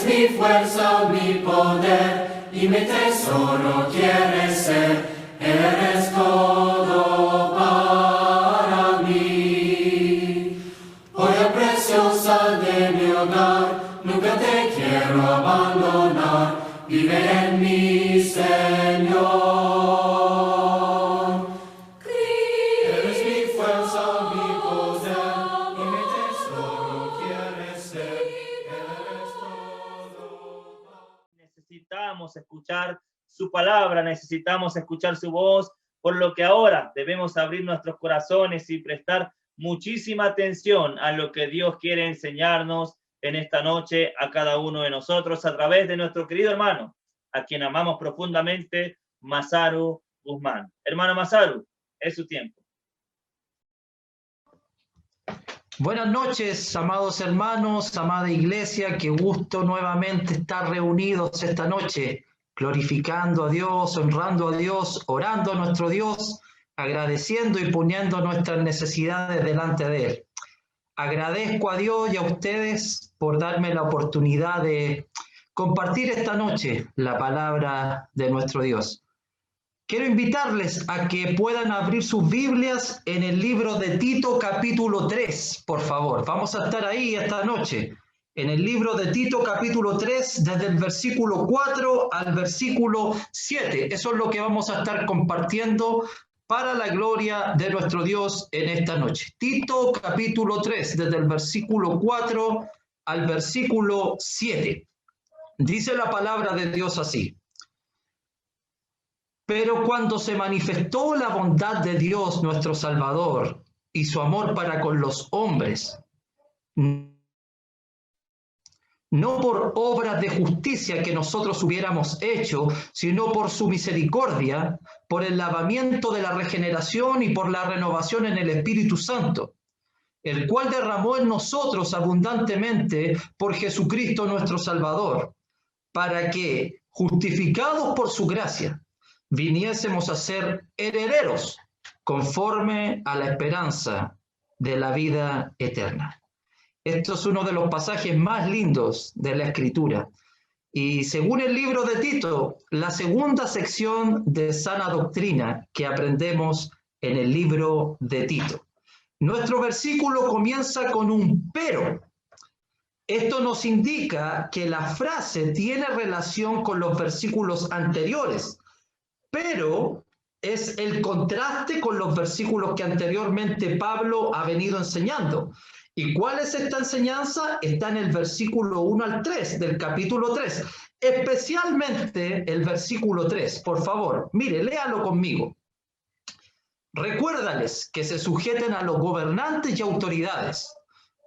mi fuerza, mi poder, y mi tesoro quieres ser. Eres todo para mí. Joya preciosa de mi hogar, nunca te quiero abandonar. Vive en mí, Señor. Eres mi fuerza, mi poder, y mi tesoro quieres ser. Eres todo. Necesitamos escuchar su palabra, necesitamos escuchar su voz, por lo que ahora debemos abrir nuestros corazones y prestar muchísima atención a lo que Dios quiere enseñarnos en esta noche a cada uno de nosotros a través de nuestro querido hermano, a quien amamos profundamente, Masaru Guzmán. Hermano Masaru, es su tiempo. Buenas noches, amados hermanos, amada iglesia, qué gusto nuevamente estar reunidos esta noche, glorificando a Dios, honrando a Dios, orando a nuestro Dios, agradeciendo y poniendo nuestras necesidades delante de Él. Agradezco a Dios y a ustedes por darme la oportunidad de compartir esta noche la palabra de nuestro Dios. Quiero invitarles a que puedan abrir sus Biblias en el libro de Tito capítulo 3, por favor. Vamos a estar ahí esta noche, en el libro de Tito capítulo 3, desde el versículo 4 al versículo 7. Eso es lo que vamos a estar compartiendo para la gloria de nuestro Dios en esta noche. Tito capítulo 3, desde el versículo 4 al versículo 7. Dice la palabra de Dios así: pero cuando se manifestó la bondad de Dios nuestro Salvador y su amor para con los hombres, no por obras de justicia que nosotros hubiéramos hecho, sino por su misericordia, por el lavamiento de la regeneración y por la renovación en el Espíritu Santo, el cual derramó en nosotros abundantemente por Jesucristo nuestro Salvador, para que, justificados por su gracia, viniésemos a ser herederos conforme a la esperanza de la vida eterna. Esto es uno de los pasajes más lindos de la Escritura. Y según el libro de Tito, la segunda sección de sana doctrina que aprendemos en el libro de Tito. Nuestro versículo comienza con un pero. Esto nos indica que la frase tiene relación con los versículos anteriores, pero es el contraste con los versículos que anteriormente Pablo ha venido enseñando. ¿Y cuál es esta enseñanza? Está en el versículo 1 al 3 del capítulo 3, especialmente el versículo 3. Por favor, mire, léalo conmigo. Recuérdales que se sujeten a los gobernantes y autoridades,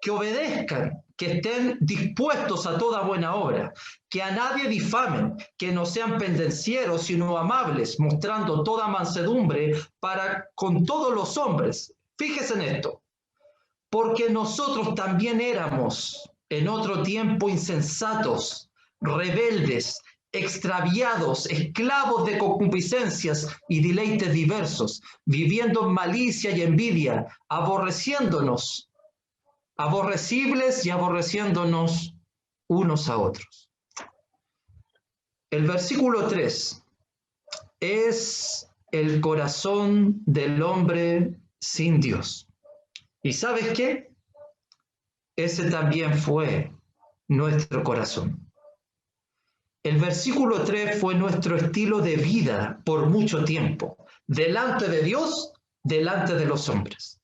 que obedezcan, que estén dispuestos a toda buena obra, que a nadie difamen, que no sean pendencieros, sino amables, mostrando toda mansedumbre para con todos los hombres. Fíjese en esto. Porque nosotros también éramos en otro tiempo insensatos, rebeldes, extraviados, esclavos de concupiscencias y deleites diversos, viviendo en malicia y envidia, aborreciéndonos, aborrecibles y aborreciéndonos unos a otros. El versículo 3 es el corazón del hombre sin Dios. ¿Y sabes qué? Ese también fue nuestro corazón. El versículo 3 fue nuestro estilo de vida por mucho tiempo, delante de Dios, delante de los hombres.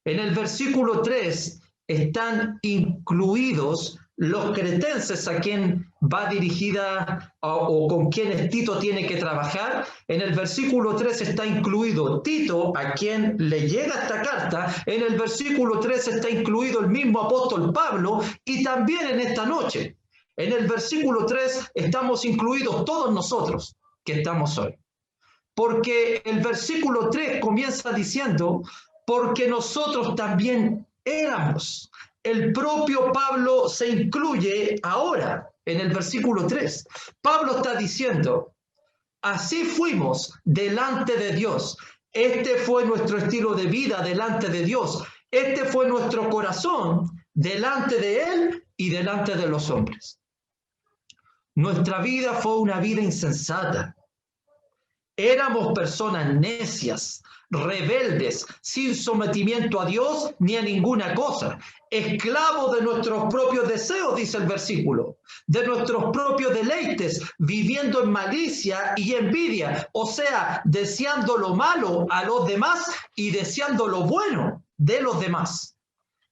En el versículo 3 están incluidos los cretenses a quien va dirigida o con quienes Tito tiene que trabajar. En el versículo 3 está incluido Tito, a quien le llega esta carta. En el versículo 3 está incluido el mismo apóstol Pablo, y también en esta noche. En el versículo 3 estamos incluidos todos nosotros que estamos hoy. Porque el versículo 3 comienza diciendo, porque nosotros también éramos. El propio Pablo se incluye ahora en el versículo 3. Pablo está diciendo, así fuimos delante de Dios. Este fue nuestro estilo de vida delante de Dios. Este fue nuestro corazón delante de Él y delante de los hombres. Nuestra vida fue una vida insensata. Éramos personas necias, rebeldes, sin sometimiento a Dios ni a ninguna cosa, esclavos de nuestros propios deseos, dice el versículo, de nuestros propios deleites, viviendo en malicia y envidia, o sea, deseando lo malo a los demás y deseando lo bueno de los demás,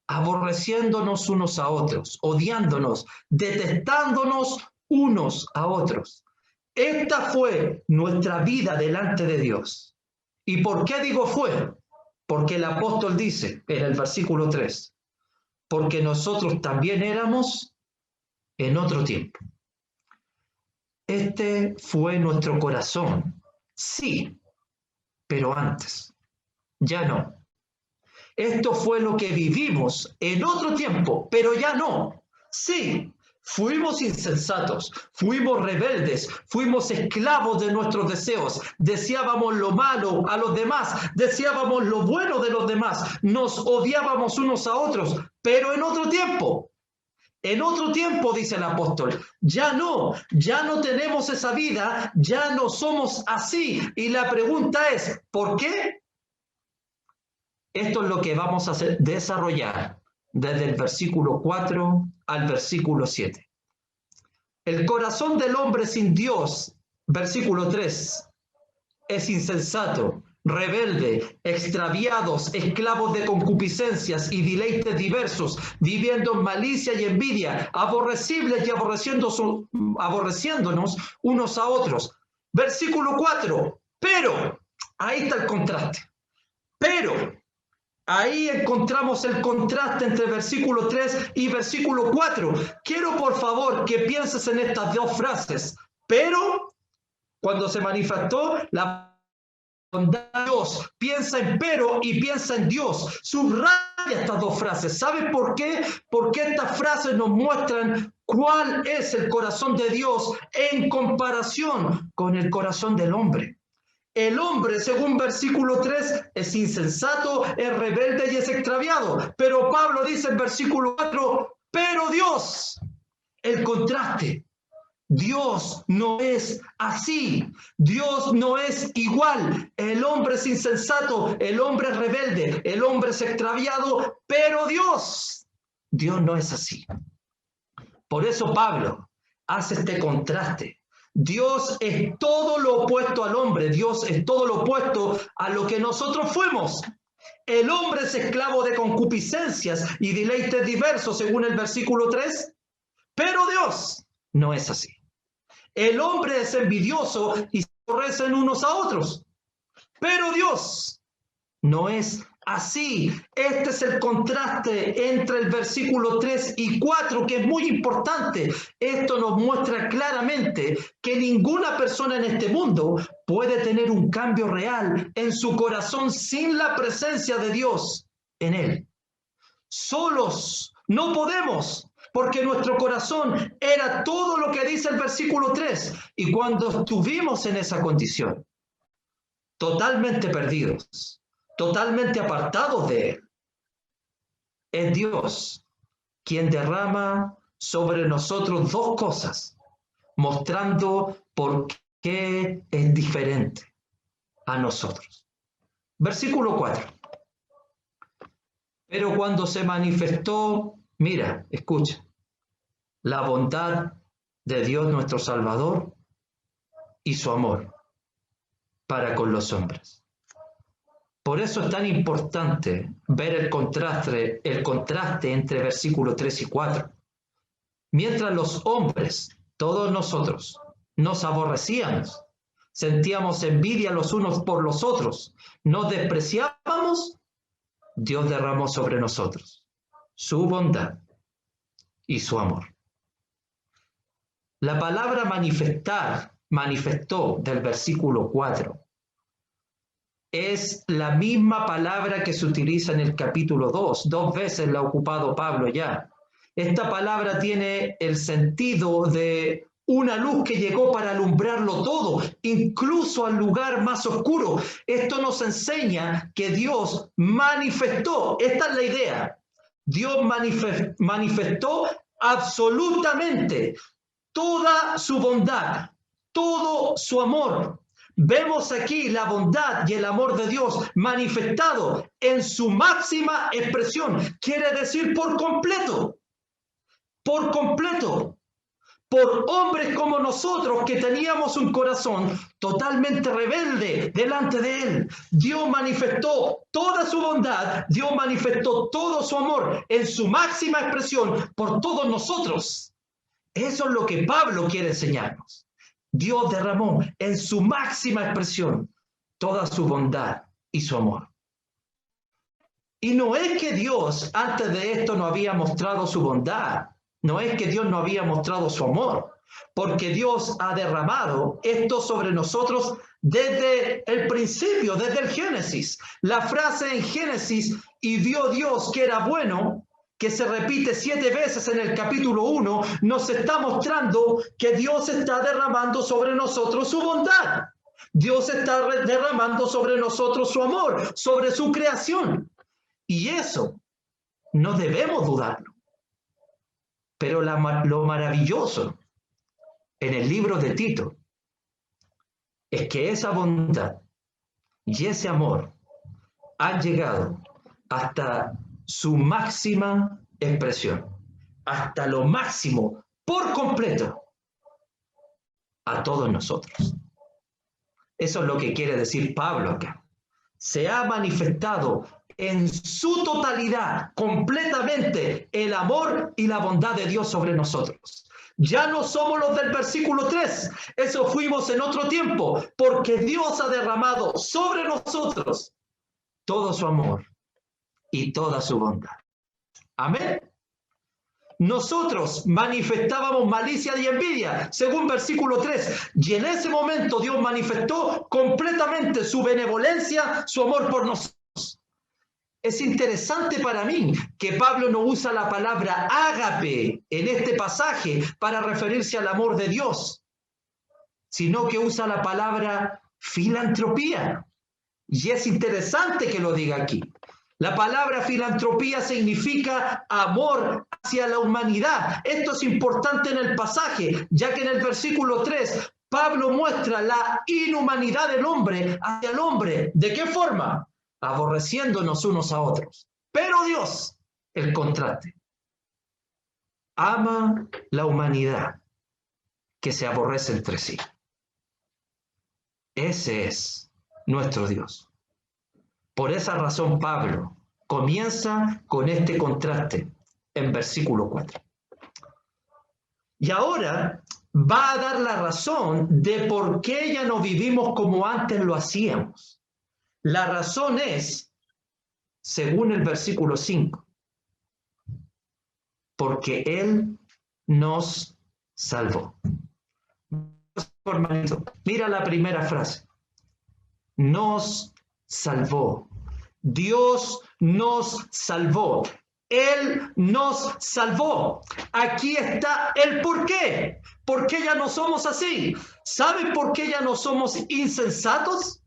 aborreciéndonos unos a otros, odiándonos, detestándonos unos a otros. Esta fue nuestra vida delante de Dios. ¿Y por qué digo fue? Porque el apóstol dice en el versículo 3, porque nosotros también éramos en otro tiempo. Este fue nuestro corazón, sí, pero antes, ya no. Esto fue lo que vivimos en otro tiempo, pero ya no. Sí, fuimos insensatos, fuimos rebeldes, fuimos esclavos de nuestros deseos, deseábamos lo malo a los demás, deseábamos lo bueno de los demás, nos odiábamos unos a otros, pero en otro tiempo. En otro tiempo, dice el apóstol, ya no tenemos esa vida, ya no somos así. Y la pregunta es, ¿por qué? Esto es lo que vamos a desarrollar desde el versículo 4 al versículo 7. El corazón del hombre sin Dios, versículo 3, es insensato, rebelde, extraviados, esclavos de concupiscencias y deleites diversos, viviendo en malicia y envidia, aborrecibles y aborreciéndonos unos a otros. Versículo 4, pero, ahí está el contraste, pero, ahí encontramos el contraste entre versículo 3 y versículo 4. Quiero por favor que pienses en estas dos frases. Pero, cuando se manifestó la bondad de Dios, piensa en pero y piensa en Dios. Subraya estas dos frases. ¿Sabes por qué? Porque estas frases nos muestran cuál es el corazón de Dios en comparación con el corazón del hombre. El hombre, según versículo 3, es insensato, es rebelde y es extraviado. Pero Pablo dice en versículo 4, pero Dios, el contraste. Dios no es así. Dios no es igual. El hombre es insensato, el hombre es rebelde, el hombre es extraviado, pero Dios no es así. Por eso Pablo hace este contraste. Dios es todo lo opuesto al hombre. Dios es todo lo opuesto a lo que nosotros fuimos. El hombre es esclavo de concupiscencias y deleites diversos, según el versículo 3, pero Dios no es así. El hombre es envidioso y se aborrecen unos a otros, pero Dios no es así. Este es el contraste entre el versículo 3 y 4, que es muy importante. Esto nos muestra claramente que ninguna persona en este mundo puede tener un cambio real en su corazón sin la presencia de Dios en él. Solos no podemos, porque nuestro corazón era todo lo que dice el versículo 3. Y cuando estuvimos en esa condición, totalmente perdidos, totalmente apartados de Él, es Dios quien derrama sobre nosotros dos cosas, mostrando por qué es diferente a nosotros. Versículo 4. Pero cuando se manifestó, mira, escucha, la bondad de Dios nuestro Salvador y su amor para con los hombres. Por eso es tan importante ver el contraste entre versículos 3 y 4. Mientras los hombres, todos nosotros, nos aborrecíamos, sentíamos envidia los unos por los otros, nos despreciábamos, Dios derramó sobre nosotros su bondad y su amor. La palabra manifestó del versículo 4, es la misma palabra que se utiliza en el capítulo 2. 2 veces la ha ocupado Pablo ya. Esta palabra tiene el sentido de una luz que llegó para alumbrarlo todo, incluso al lugar más oscuro. Esto nos enseña que Dios manifestó. Esta es la idea. Dios manifestó absolutamente toda su bondad, todo su amor. Vemos aquí la bondad y el amor de Dios manifestado en su máxima expresión. Quiere decir por completo. Por completo. Por hombres como nosotros que teníamos un corazón totalmente rebelde delante de Él. Dios manifestó toda su bondad, Dios manifestó todo su amor en su máxima expresión por todos nosotros. Eso es lo que Pablo quiere enseñarnos. Dios derramó en su máxima expresión toda su bondad y su amor. Y no es que Dios antes de esto no había mostrado su bondad. No es que Dios no había mostrado su amor, porque Dios ha derramado esto sobre nosotros desde el principio, desde el Génesis. La frase en Génesis, y vio Dios que era bueno, que se repite 7 veces en el capítulo 1, nos está mostrando que Dios está derramando sobre nosotros su bondad. Dios está derramando sobre nosotros su amor, sobre su creación. Y eso no debemos dudarlo. Pero lo maravilloso en el libro de Tito es que esa bondad y ese amor han llegado hasta su máxima expresión, hasta lo máximo, por completo, a todos nosotros. Eso es lo que quiere decir Pablo acá. Se ha manifestado en su totalidad, completamente, el amor y la bondad de Dios sobre nosotros. Ya no somos los del versículo 3, eso fuimos en otro tiempo, porque Dios ha derramado sobre nosotros todo su amor y toda su bondad. Amén. Nosotros manifestábamos malicia y envidia, según versículo 3, y en ese momento Dios manifestó completamente su benevolencia, su amor por nosotros. Es interesante para mí que Pablo no usa la palabra ágape en este pasaje para referirse al amor de Dios, sino que usa la palabra filantropía. Y es interesante que lo diga aquí. La palabra filantropía significa amor hacia la humanidad. Esto es importante en el pasaje, ya que en el versículo 3 Pablo muestra la inhumanidad del hombre hacia el hombre. ¿De qué forma? Aborreciéndonos unos a otros. Pero Dios, el contraste, ama la humanidad que se aborrece entre sí. Ese es nuestro Dios. Por esa razón Pablo comienza con este contraste en versículo 4. Y ahora va a dar la razón de por qué ya no vivimos como antes lo hacíamos. La razón es, según el versículo 5, porque Él nos salvó. Mira la primera frase. Nos salvó. Dios nos salvó. Él nos salvó. Aquí está el por qué. ¿Por qué ya no somos así? ¿Saben por qué ya no somos insensatos?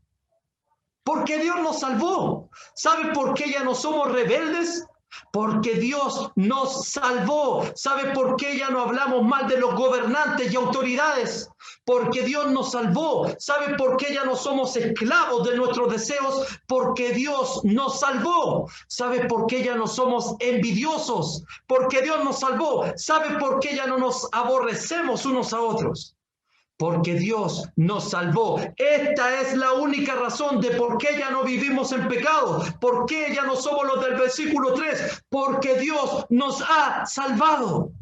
Porque Dios nos salvó. ¿Sabe por qué ya no somos rebeldes? Porque Dios nos salvó. ¿Sabe por qué ya no hablamos mal de los gobernantes y autoridades? Porque Dios nos salvó. ¿Sabe por qué ya no somos esclavos de nuestros deseos? Porque Dios nos salvó. ¿Sabe por qué ya no somos envidiosos? Porque Dios nos salvó. ¿Sabe por qué ya no nos aborrecemos unos a otros? Porque Dios nos salvó. Esta es la única razón de por qué ya no vivimos en pecado. ¿Por qué ya no somos los del versículo 3? Porque Dios nos ha salvado.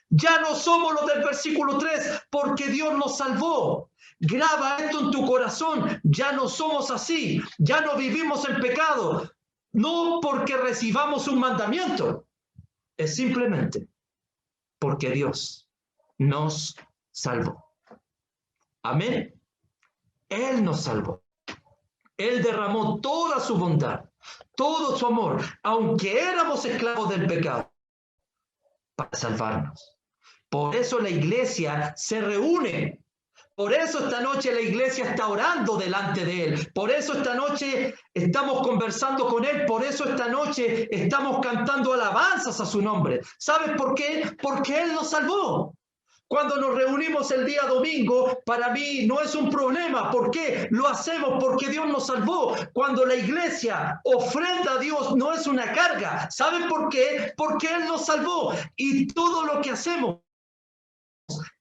Ya no somos los del versículo 3 porque Dios nos salvó. Graba esto en tu corazón. Ya no somos así. Ya no vivimos en pecado. No porque recibamos un mandamiento. Es simplemente porque Dios nos salvó. Amén. Él nos salvó. Él derramó toda su bondad, todo su amor, aunque éramos esclavos del pecado, para salvarnos. Por eso la iglesia se reúne. Por eso esta noche la iglesia está orando delante de Él. Por eso esta noche estamos conversando con Él. Por eso esta noche estamos cantando alabanzas a su nombre. ¿Sabes por qué? Porque Él nos salvó. Cuando nos reunimos el día domingo, para mí no es un problema. ¿Por qué? Lo hacemos porque Dios nos salvó. Cuando la iglesia ofrenda a Dios, no es una carga. ¿Saben por qué? Porque Él nos salvó. Y todo lo que hacemos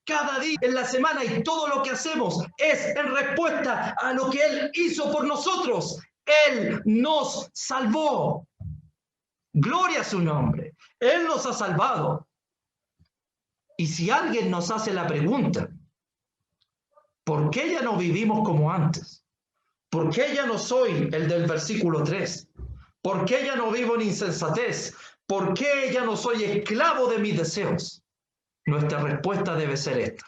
cada día en la semana y todo lo que hacemos es en respuesta a lo que Él hizo por nosotros. Él nos salvó. Gloria a su nombre. Él nos ha salvado. Y si alguien nos hace la pregunta, ¿por qué ya no vivimos como antes? ¿Por qué ya no soy el del versículo 3? ¿Por qué ya no vivo en insensatez? ¿Por qué ya no soy esclavo de mis deseos? Nuestra respuesta debe ser esta.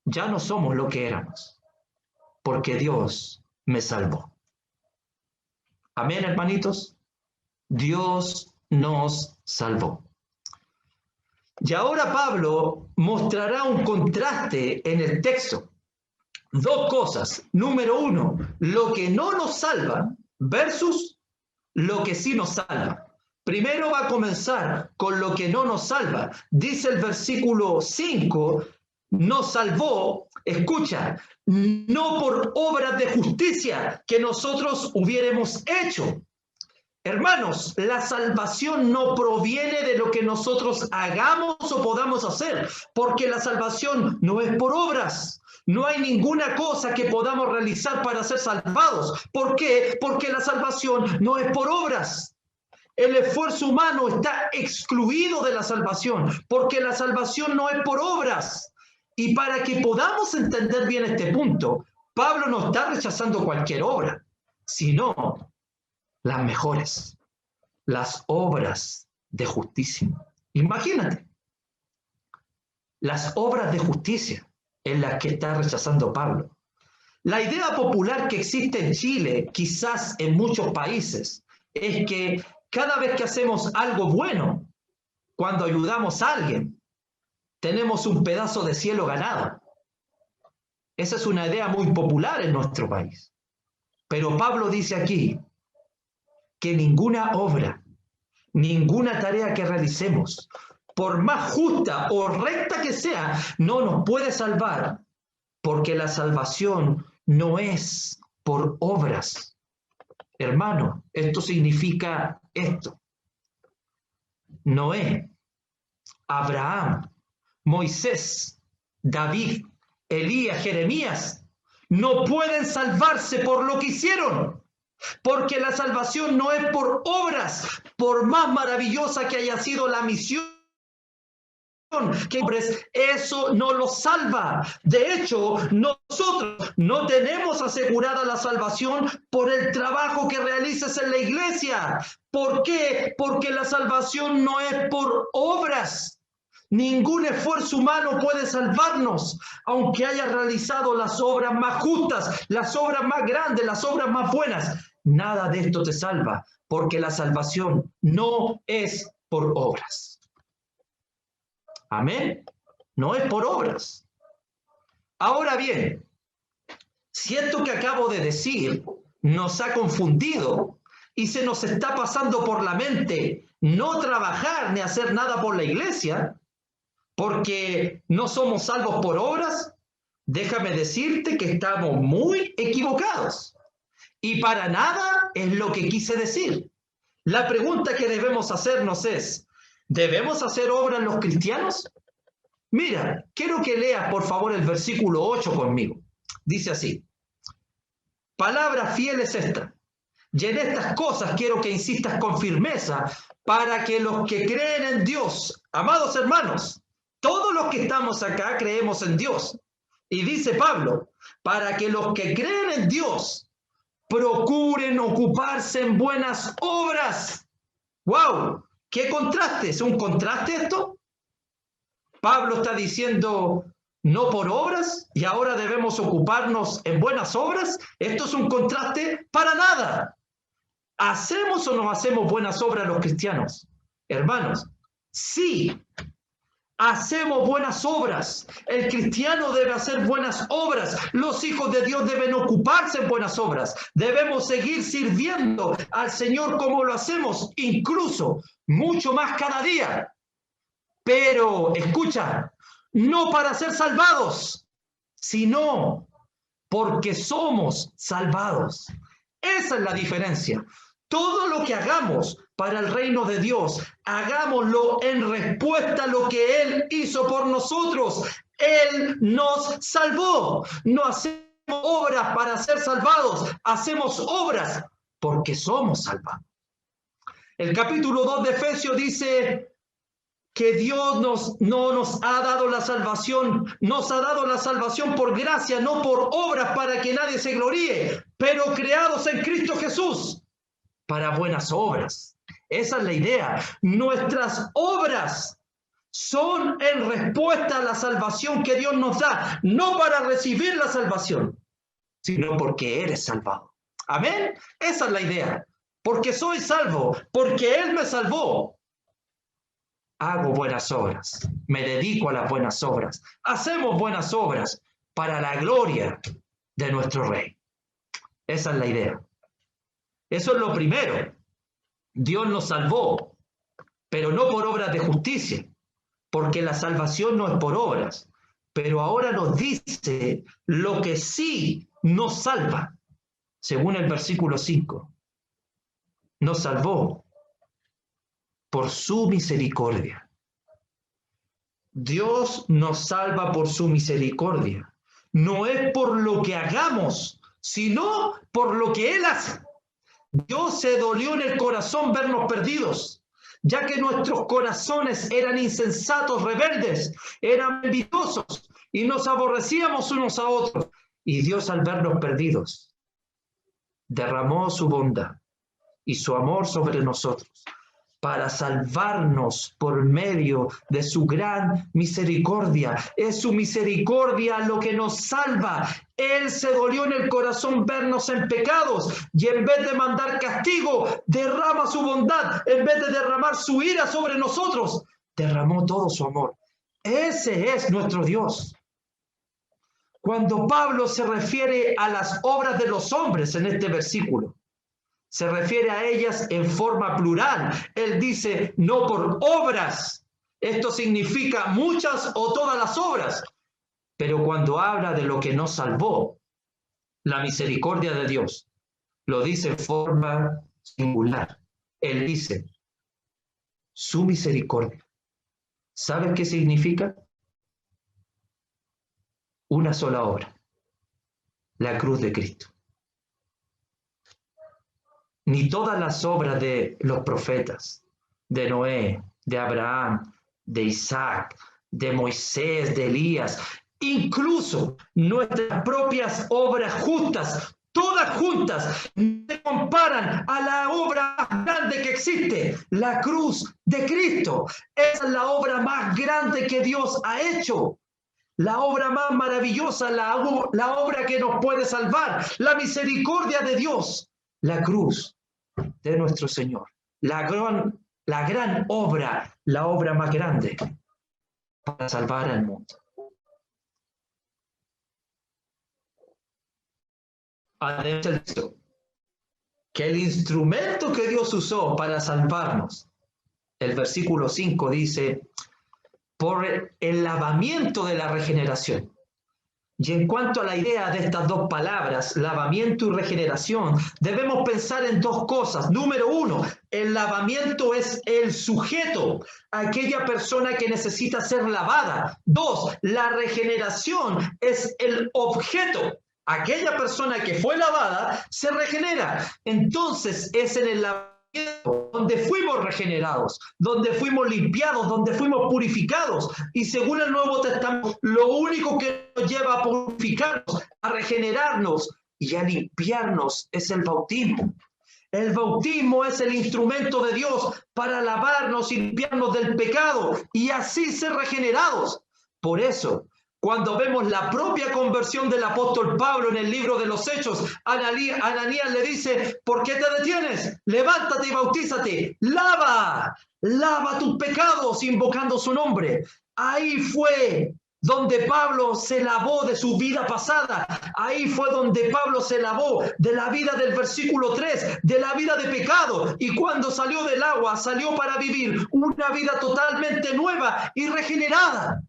Ya no somos lo que éramos, porque Dios me salvó. Amén, hermanitos. Dios nos salvó. Y ahora Pablo mostrará un contraste en el texto. Dos cosas. Número uno, lo que no nos salva versus lo que sí nos salva. Primero va a comenzar con lo que no nos salva. Dice el versículo 5, nos salvó, escucha, no por obras de justicia que nosotros hubiéramos hecho. Hermanos, la salvación no proviene de lo que nosotros hagamos o podamos hacer, porque la salvación no es por obras. No hay ninguna cosa que podamos realizar para ser salvados. ¿Por qué? Porque la salvación no es por obras. El esfuerzo humano está excluido de la salvación, porque la salvación no es por obras. Y para que podamos entender bien este punto, Pablo no está rechazando cualquier obra, sino las mejores, las obras de justicia. Imagínate, las obras de justicia en las que está rechazando Pablo. La idea popular que existe en Chile, quizás en muchos países, es que cada vez que hacemos algo bueno, cuando ayudamos a alguien, tenemos un pedazo de cielo ganado. Esa es una idea muy popular en nuestro país. Pero Pablo dice aquí que ninguna obra, ninguna tarea que realicemos, por más justa o recta que sea, no nos puede salvar, porque la salvación no es por obras. Hermano, esto significa esto. Noé, Abraham, Moisés, David, Elías, Jeremías, no pueden salvarse por lo que hicieron, porque la salvación no es por obras, por más maravillosa que haya sido la misión que hombres, eso no los salva. De hecho, nosotros no tenemos asegurada la salvación por el trabajo que realices en la iglesia. ¿Por qué? Porque la salvación no es por obras. Ningún esfuerzo humano puede salvarnos, aunque haya realizado las obras más justas, las obras más grandes, las obras más buenas. Nada de esto te salva, porque la salvación no es por obras. Amén. No es por obras. Ahora bien, si esto que acabo de decir nos ha confundido y se nos está pasando por la mente no trabajar ni hacer nada por la iglesia, porque no somos salvos por obras, déjame decirte que estamos muy equivocados. Y para nada es lo que quise decir. La pregunta que debemos hacernos es, ¿debemos hacer obras los cristianos? Mira, quiero que leas por favor el versículo 8 conmigo. Dice así, palabra fiel es esta, y en estas cosas quiero que insistas con firmeza para que los que creen en Dios, amados hermanos, todos los que estamos acá creemos en Dios. Y dice Pablo, para que los que creen en Dios procuren ocuparse en buenas obras. ¡Wow! ¿Qué contraste? ¿Es un contraste esto? Pablo está diciendo no por obras y ahora debemos ocuparnos en buenas obras. ¿Esto es un contraste? Para nada. ¿Hacemos o no hacemos buenas obras los cristianos? Hermanos, sí. Hacemos buenas obras. El cristiano debe hacer buenas obras. Los hijos de Dios deben ocuparse en buenas obras. Debemos seguir sirviendo al Señor como lo hacemos, incluso mucho más cada día. Pero, escucha, no para ser salvados, sino porque somos salvados. Esa es la diferencia. Todo lo que hagamos para el reino de Dios, hagámoslo en respuesta a lo que Él hizo por nosotros. Él nos salvó. No hacemos obras para ser salvados, hacemos obras porque somos salvados. El capítulo 2 de Efesios dice que Dios no nos ha dado la salvación, nos ha dado la salvación por gracia, no por obras para que nadie se gloríe, pero creados en Cristo Jesús para buenas obras. Esa es la idea. Nuestras obras son en respuesta a la salvación que Dios nos da, no para recibir la salvación, sino porque eres salvado. Amén. Esa es la idea. Porque soy salvo, porque Él me salvó. Hago buenas obras, me dedico a las buenas obras. Hacemos buenas obras para la gloria de nuestro Rey. Esa es la idea. Eso es lo primero. Dios nos salvó, pero no por obras de justicia, porque la salvación no es por obras. Pero ahora nos dice lo que sí nos salva, según el versículo 5. Nos salvó por su misericordia. Dios nos salva por su misericordia. No es por lo que hagamos, sino por lo que Él hace. Dios se dolió en el corazón vernos perdidos, ya que nuestros corazones eran insensatos, rebeldes, eran envidiosos y nos aborrecíamos unos a otros. Y Dios, al vernos perdidos, derramó su bondad y su amor sobre nosotros para salvarnos por medio de su gran misericordia. Es su misericordia lo que nos salva. Él se dolió en el corazón vernos en pecados y en vez de mandar castigo, derrama su bondad. En vez de derramar su ira sobre nosotros, derramó todo su amor. Ese es nuestro Dios. Cuando Pablo se refiere a las obras de los hombres en este versículo, se refiere a ellas en forma plural. Él dice, no por obras. Esto significa muchas o todas las obras. Pero cuando habla de lo que nos salvó, la misericordia de Dios, lo dice en forma singular. Él dice, su misericordia. ¿Sabes qué significa? Una sola obra, la cruz de Cristo. Ni todas las obras de los profetas, de Noé, de Abraham, de Isaac, de Moisés, de Elías, incluso nuestras propias obras justas, todas juntas, se comparan a la obra más grande que existe, la cruz de Cristo. Esa es la obra más grande que Dios ha hecho. La obra más maravillosa, la obra que nos puede salvar, la misericordia de Dios, la cruz de nuestro Señor, la gran obra, la obra más grande para salvar al mundo. Además de esto, que el instrumento que Dios usó para salvarnos, el versículo 5 dice, por el lavamiento de la regeneración. Y en cuanto a la idea de estas dos palabras, lavamiento y regeneración, debemos pensar en dos cosas. Número uno, el lavamiento es el sujeto, aquella persona que necesita ser lavada. Dos, la regeneración es el objeto. Aquella persona que fue lavada se regenera. Entonces es en el lavamiento donde fuimos regenerados, donde fuimos limpiados, donde fuimos purificados. Y según el Nuevo Testamento, lo único que nos lleva a purificarnos, a regenerarnos y a limpiarnos es el bautismo. El bautismo es el instrumento de Dios para lavarnos y limpiarnos del pecado y así ser regenerados. Por eso, cuando vemos la propia conversión del apóstol Pablo en el libro de los Hechos, Ananías le dice, ¿por qué te detienes? Levántate y bautízate. Lava tus pecados invocando su nombre. Ahí fue donde Pablo se lavó de su vida pasada. Ahí fue donde Pablo se lavó de la vida del versículo 3, de la vida de pecado. Y cuando salió del agua, salió para vivir una vida totalmente nueva y regenerada.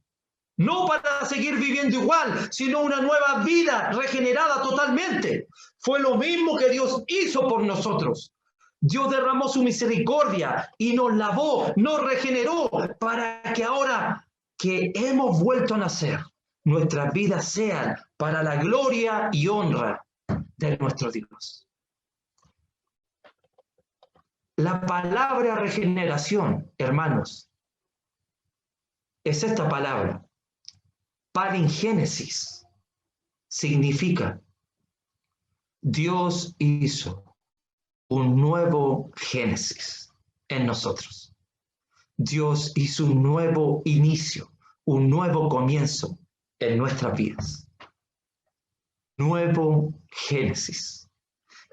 no para seguir viviendo igual, sino una nueva vida regenerada totalmente. Fue lo mismo que Dios hizo por nosotros. Dios derramó su misericordia y nos lavó, nos regeneró para que ahora que hemos vuelto a nacer, nuestras vidas sean para la gloria y honra de nuestro Dios. La palabra regeneración, hermanos, es esta palabra. Palingénesis significa Dios hizo un nuevo Génesis en nosotros. Dios hizo un nuevo inicio, un nuevo comienzo en nuestras vidas. Nuevo Génesis.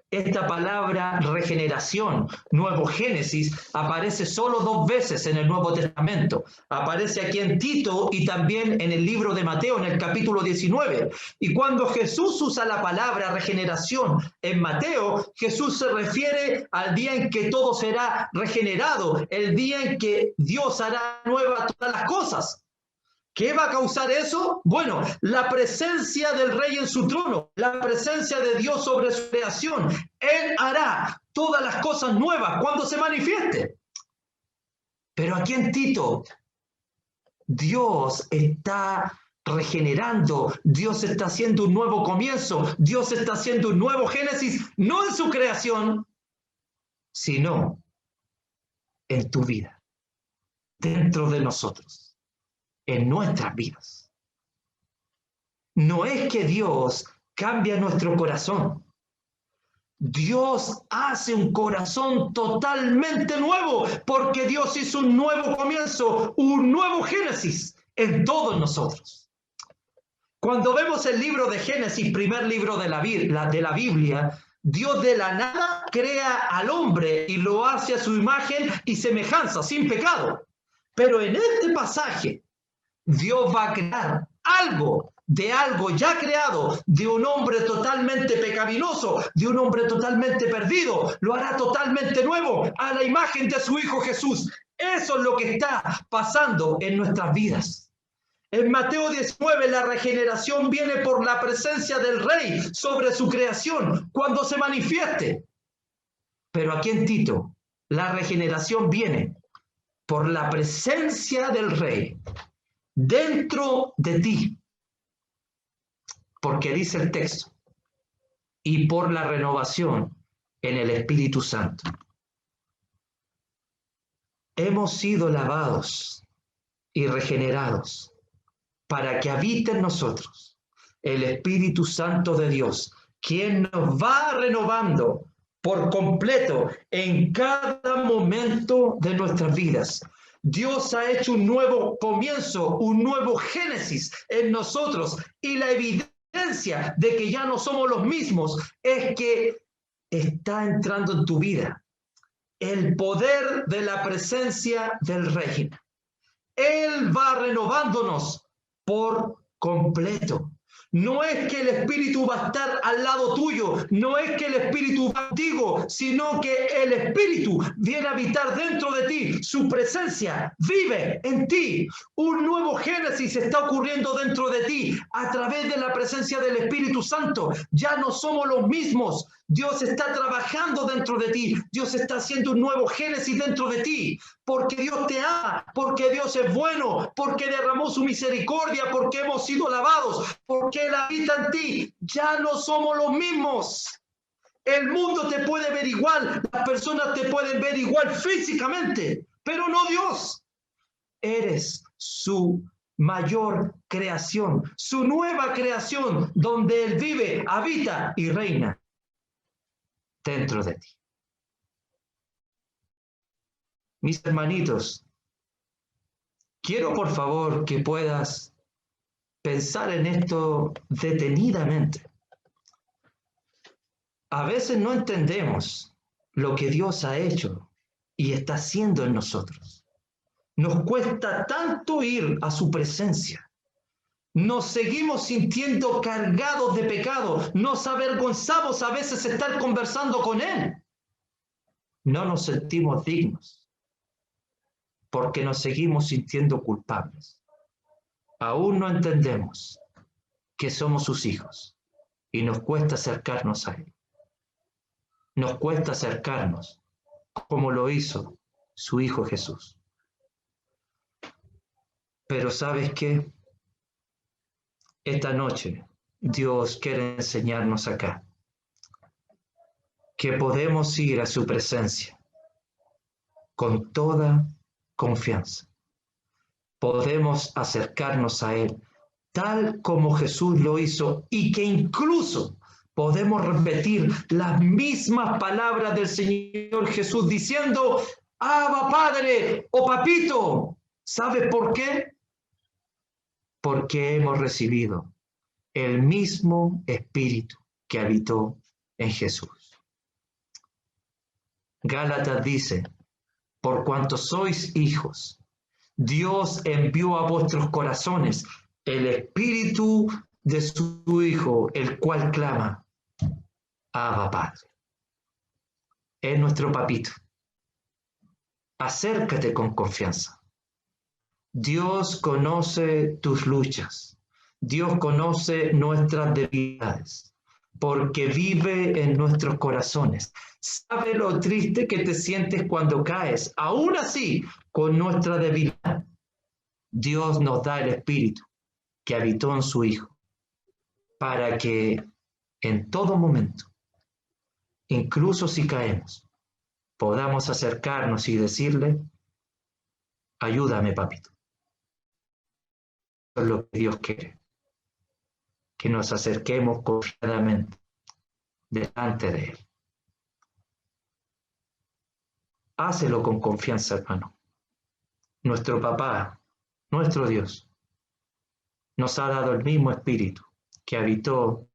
Esta palabra regeneración, nuevo Génesis, aparece solo 2 veces en el Nuevo Testamento. Aparece aquí en Tito y también en el libro de Mateo, en el capítulo 19. Y cuando Jesús usa la palabra regeneración en Mateo, Jesús se refiere al día en que todo será regenerado, el día en que Dios hará nuevas todas las cosas. ¿Qué va a causar eso? Bueno, la presencia del Rey en su trono, la presencia de Dios sobre su creación. Él hará todas las cosas nuevas cuando se manifieste. Pero aquí en Tito, Dios está regenerando, Dios está haciendo un nuevo comienzo, Dios está haciendo un nuevo Génesis, no en su creación, sino en tu vida, dentro de nosotros. En nuestras vidas. No es que Dios cambia nuestro corazón. Dios hace un corazón totalmente nuevo, porque Dios hizo un nuevo comienzo, un nuevo Génesis en todos nosotros. Cuando vemos el libro de Génesis, primer libro de la Biblia, Dios de la nada crea al hombre y lo hace a su imagen y semejanza, sin pecado. Pero en este pasaje, Dios va a crear algo de algo ya creado, de un hombre totalmente pecaminoso, de un hombre totalmente perdido, lo hará totalmente nuevo a la imagen de su Hijo Jesús. Eso es lo que está pasando en nuestras vidas. En Mateo 19, la regeneración viene por la presencia del Rey sobre su creación, cuando se manifieste. Pero aquí en Tito, la regeneración viene por la presencia del Rey dentro de ti, porque dice el texto, y por la renovación en el Espíritu Santo. Hemos sido lavados y regenerados para que habite en nosotros el Espíritu Santo de Dios, quien nos va renovando por completo en cada momento de nuestras vidas. Dios ha hecho un nuevo comienzo, un nuevo Génesis en nosotros, y la evidencia de que ya no somos los mismos es que está entrando en tu vida el poder de la presencia del Rey. Él va renovándonos por completo. No es que el Espíritu va a estar al lado tuyo, no es que el Espíritu va contigo, sino que el Espíritu viene a habitar dentro de ti. Su presencia vive en ti. Un nuevo Génesis está ocurriendo dentro de ti a través de la presencia del Espíritu Santo. Ya no somos los mismos. Dios está trabajando dentro de ti. Dios está haciendo un nuevo Génesis dentro de ti. Porque Dios te ama, porque Dios es bueno, porque derramó su misericordia, porque hemos sido lavados, porque Él habita en ti. Ya no somos los mismos. El mundo te puede ver igual, las personas te pueden ver igual físicamente, pero no Dios. Eres su mayor creación, su nueva creación, donde Él vive, habita y reina dentro de ti. Mis hermanitos, quiero por favor que puedas pensar en esto detenidamente. A veces no entendemos lo que Dios ha hecho y está haciendo en nosotros. Nos cuesta tanto ir a su presencia. Nos seguimos sintiendo cargados de pecado. Nos avergonzamos a veces estar conversando con Él. No nos sentimos dignos porque nos seguimos sintiendo culpables. aún no entendemos que somos sus hijos y nos cuesta acercarnos a Él. Nos cuesta acercarnos como lo hizo su Hijo Jesús. Pero ¿sabes qué? Esta noche Dios quiere enseñarnos acá que podemos ir a su presencia con toda confianza. Podemos acercarnos a Él tal como Jesús lo hizo y que incluso podemos repetir las mismas palabras del Señor Jesús diciendo, Abba Padre o Papito. ¿Sabes por qué? Porque hemos recibido el mismo Espíritu que habitó en Jesús. Gálatas dice, por cuanto sois hijos, Dios envió a vuestros corazones el Espíritu de su Hijo, el cual clama, Abba Padre. Es nuestro papito. Acércate con confianza. Dios conoce tus luchas. Dios conoce nuestras debilidades, porque vive en nuestros corazones. Sabe lo triste que te sientes cuando caes. Aún así, con nuestra debilidad, Dios nos da el Espíritu que habitó en su Hijo, para que en todo momento, incluso si caemos, podamos acercarnos y decirle, ayúdame, papito. Eso es lo que Dios quiere, que nos acerquemos confiadamente delante de Él. Hácelo con confianza, hermano. Nuestro papá, nuestro Dios, nos ha dado el mismo Espíritu que habitó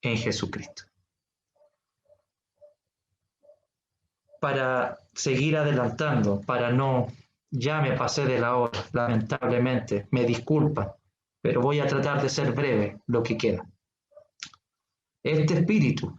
en Jesucristo. Para seguir adelantando, ya me pasé de la hora, lamentablemente, me disculpan, pero voy a tratar de ser breve lo que queda. Este Espíritu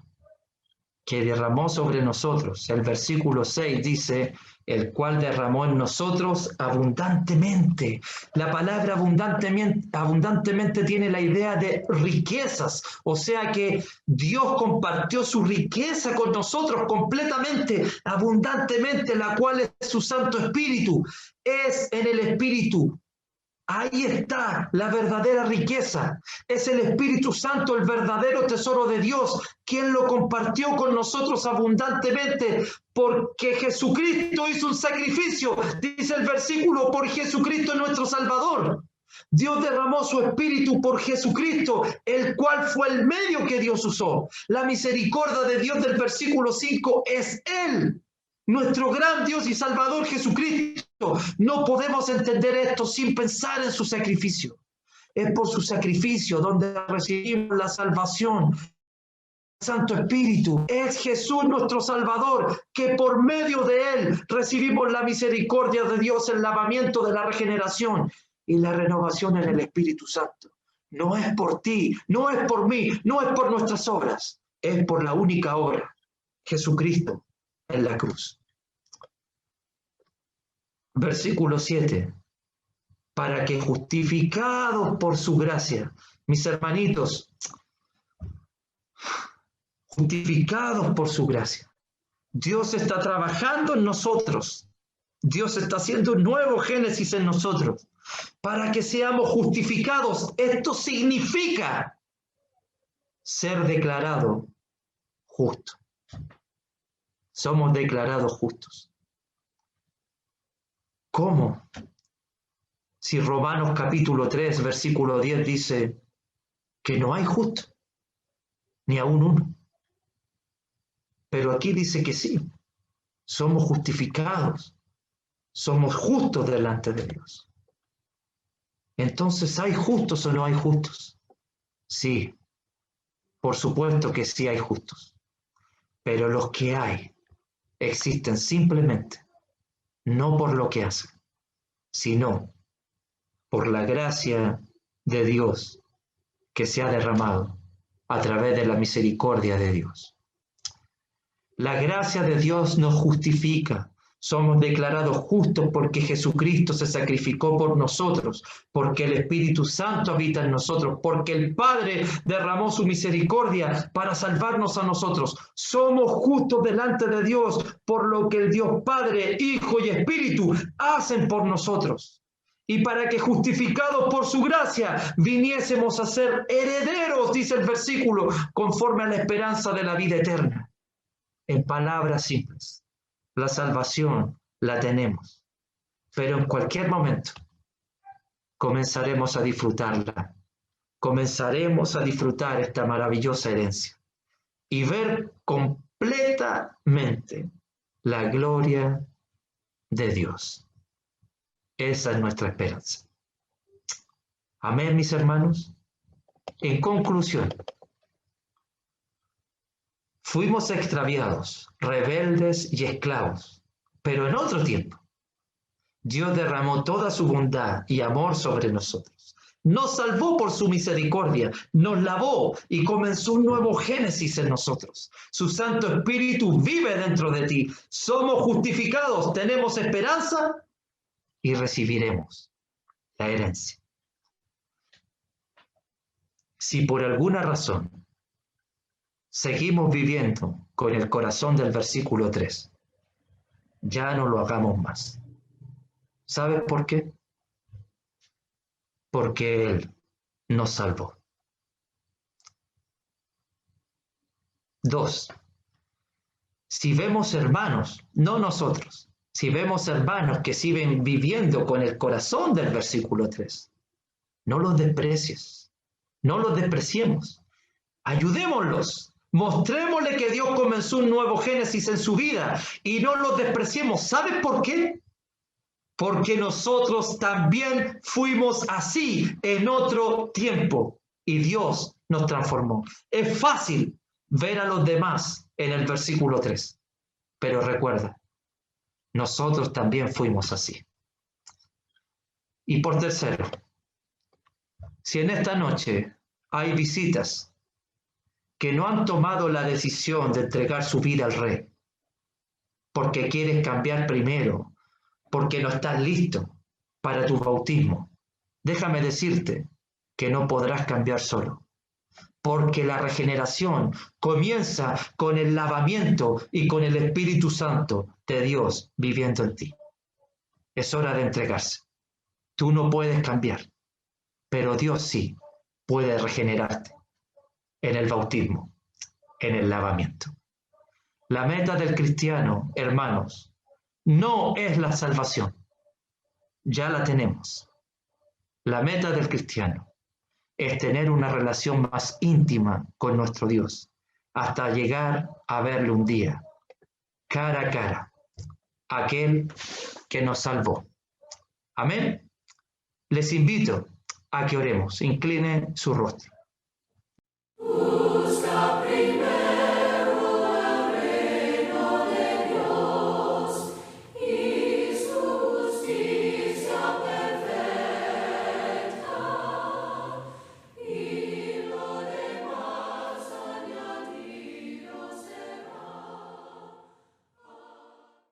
que derramó sobre nosotros, el versículo 6 dice, el cual derramó en nosotros abundantemente. La palabra abundantemente tiene la idea de riquezas, o sea que Dios compartió su riqueza con nosotros completamente, abundantemente, la cual es su Santo Espíritu. Es en el Espíritu. Ahí está la verdadera riqueza. Es el Espíritu Santo, el verdadero tesoro de Dios, quien lo compartió con nosotros abundantemente, porque Jesucristo hizo un sacrificio, dice el versículo, por Jesucristo nuestro Salvador. Dios derramó su Espíritu por Jesucristo, el cual fue el medio que Dios usó. La misericordia de Dios del versículo 5 es Él, nuestro gran Dios y Salvador Jesucristo. No podemos entender esto sin pensar en su sacrificio. Es por su sacrificio donde recibimos la salvación. Santo Espíritu, es Jesús nuestro Salvador, que por medio de Él recibimos la misericordia de Dios, el lavamiento de la regeneración y la renovación en el Espíritu Santo. No es por ti, no es por mí, no es por nuestras obras, es por la única obra, Jesucristo en la cruz. Versículo 7. Para que justificados por su gracia, mis hermanitos, justificados por su gracia, Dios está trabajando en nosotros. Dios está haciendo un nuevo Génesis en nosotros para que seamos justificados. Esto significa ser declarado justo. Somos declarados justos. ¿Cómo? Si Romanos capítulo 3, versículo 10 dice que no hay justo, ni aún uno. Pero aquí dice que sí, somos justificados, somos justos delante de Dios. Entonces, ¿hay justos o no hay justos? Sí, por supuesto que sí hay justos, pero los que hay existen simplemente no por lo que hacen, sino por la gracia de Dios que se ha derramado a través de la misericordia de Dios. La gracia de Dios nos justifica. Somos declarados justos porque Jesucristo se sacrificó por nosotros, porque el Espíritu Santo habita en nosotros, porque el Padre derramó su misericordia para salvarnos a nosotros. Somos justos delante de Dios por lo que el Dios Padre, Hijo y Espíritu hacen por nosotros. Y para que justificados por su gracia viniésemos a ser herederos, dice el versículo, conforme a la esperanza de la vida eterna. En palabras simples. La salvación la tenemos, pero en cualquier momento comenzaremos a disfrutarla, comenzaremos a disfrutar esta maravillosa herencia y ver completamente la gloria de Dios. Esa es nuestra esperanza. Amén, mis hermanos. En conclusión, fuimos extraviados, rebeldes y esclavos, pero en otro tiempo. Dios derramó toda su bondad y amor sobre nosotros. Nos salvó por su misericordia, nos lavó y comenzó un nuevo génesis en nosotros. Su Santo Espíritu vive dentro de ti. Somos justificados, tenemos esperanza y recibiremos la herencia. Si por alguna razón seguimos viviendo con el corazón del versículo 3, ya no lo hagamos más. ¿Sabes por qué? Porque Él nos salvó. 2. Si vemos hermanos, no nosotros, si vemos hermanos que siguen viviendo con el corazón del versículo 3, no los desprecies, no los despreciemos, ayudémoslos. Mostrémosle que Dios comenzó un nuevo génesis en su vida y no los despreciemos. ¿Sabes por qué? Porque nosotros también fuimos así en otro tiempo y Dios nos transformó. Es fácil ver a los demás en el versículo 3, pero recuerda, nosotros también fuimos así. Y por tercero, si en esta noche hay visitas que no han tomado la decisión de entregar su vida al Rey, porque quieres cambiar primero, porque no estás listo para tu bautismo, déjame decirte que no podrás cambiar solo, porque la regeneración comienza con el lavamiento y con el Espíritu Santo de Dios viviendo en ti. Es hora de entregarse. Tú no puedes cambiar, pero Dios sí puede regenerarte en el bautismo, en el lavamiento. La meta del cristiano, hermanos, no es la salvación. Ya la tenemos. La meta del cristiano es tener una relación más íntima con nuestro Dios, hasta llegar a verle un día, cara a cara, aquel que nos salvó. Amén. Les invito a que oremos. Inclinen su rostro.